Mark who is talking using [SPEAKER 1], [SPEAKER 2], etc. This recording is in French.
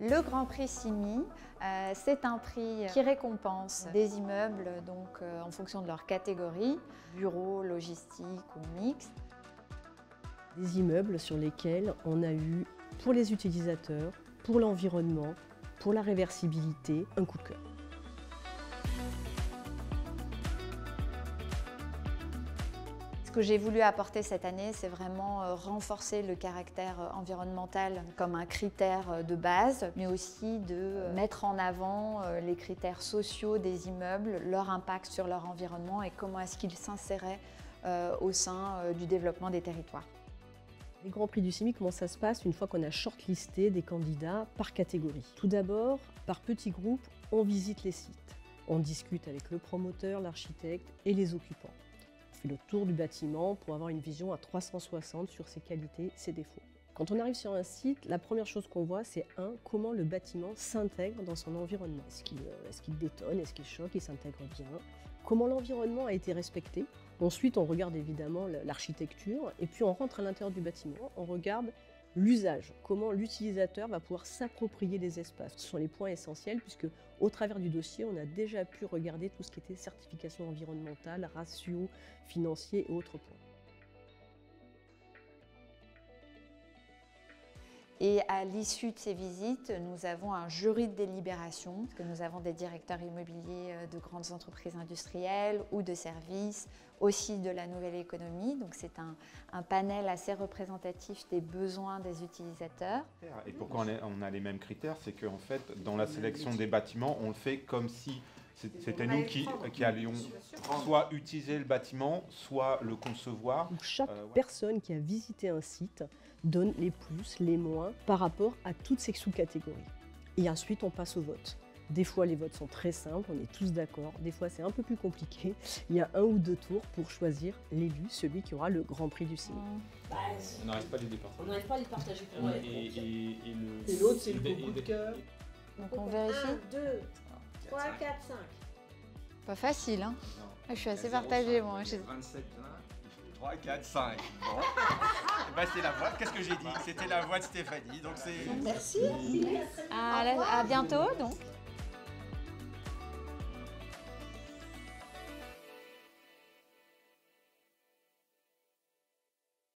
[SPEAKER 1] Le Grand Prix CIMI, c'est un prix qui récompense des immeubles en fonction de leur catégorie, bureau, logistique ou mixte.
[SPEAKER 2] Des immeubles sur lesquels on a eu, pour les utilisateurs, pour l'environnement, pour la réversibilité, un coup de cœur.
[SPEAKER 1] Ce que j'ai voulu apporter cette année, c'est vraiment renforcer le caractère environnemental comme un critère de base, mais aussi de mettre en avant les critères sociaux des immeubles, leur impact sur leur environnement et comment est-ce qu'ils s'inséraient au sein du développement des territoires.
[SPEAKER 2] Les Grands Prix du CIMI, comment ça se passe une fois qu'on a shortlisté des candidats par catégorie? Tout d'abord, par petits groupes, on visite les sites. On discute avec le promoteur, l'architecte et les occupants. On fait le tour du bâtiment pour avoir une vision à 360 sur ses qualités, ses défauts. Quand on arrive sur un site, la première chose qu'on voit, c'est comment le bâtiment s'intègre dans son environnement. Est-ce qu'il détonne, est-ce qu'il choque, il s'intègre bien? Comment l'environnement a été respecté? Ensuite, on regarde évidemment l'architecture et puis on rentre à l'intérieur du bâtiment, on regarde l'usage, comment l'utilisateur va pouvoir s'approprier les espaces. Ce sont les points essentiels puisque au travers du dossier, on a déjà pu regarder tout ce qui était certification environnementale, ratio financier et autres points.
[SPEAKER 1] Et à l'issue de ces visites, nous avons un jury de délibération, parce que nous avons des directeurs immobiliers de grandes entreprises industrielles ou de services, aussi de la nouvelle économie. Donc c'est un panel assez représentatif des besoins des utilisateurs.
[SPEAKER 3] Et pourquoi on a les mêmes critères, c'est qu'en fait, dans la sélection des bâtiments, on le fait comme si c'était nous qui allions soit utiliser le bâtiment, soit le concevoir.
[SPEAKER 2] Donc chaque personne qui a visité un site donne les plus, les moins par rapport à toutes ces sous-catégories. Et ensuite, on passe au vote. Des fois, les votes sont très simples, on est tous d'accord. Des fois, c'est un peu plus compliqué. Il y a un ou deux tours pour choisir l'élu, celui qui aura le Grand Prix du CIMI.
[SPEAKER 4] On n'arrive pas à les départager.
[SPEAKER 5] On n'arrive pas à les partager.
[SPEAKER 4] Et
[SPEAKER 5] l'autre, c'est le coup de cœur.
[SPEAKER 1] Donc on vérifie.
[SPEAKER 5] 1, 2, 3, 4, 5.
[SPEAKER 1] Pas facile, hein? Je suis assez partagée, moi.
[SPEAKER 4] 27, 3, 4, 5. Bon. Bah, c'est la voix. Qu'est-ce que j'ai dit? C'était la voix de Stéphanie. Donc c'est.
[SPEAKER 5] Merci.
[SPEAKER 1] À bientôt, donc.